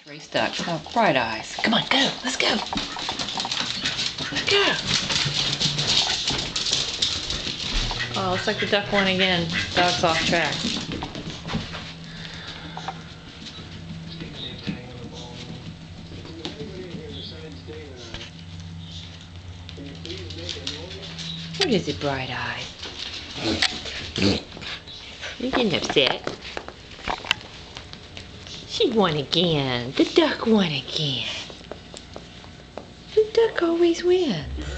Race ducks. Oh, bright eyes. Come on, go. Let's go. Let's go. Oh, looks like the duck won again. Dog's off track. What is it, bright eyes? You're getting upset. She won again. The duck won again. The duck always wins.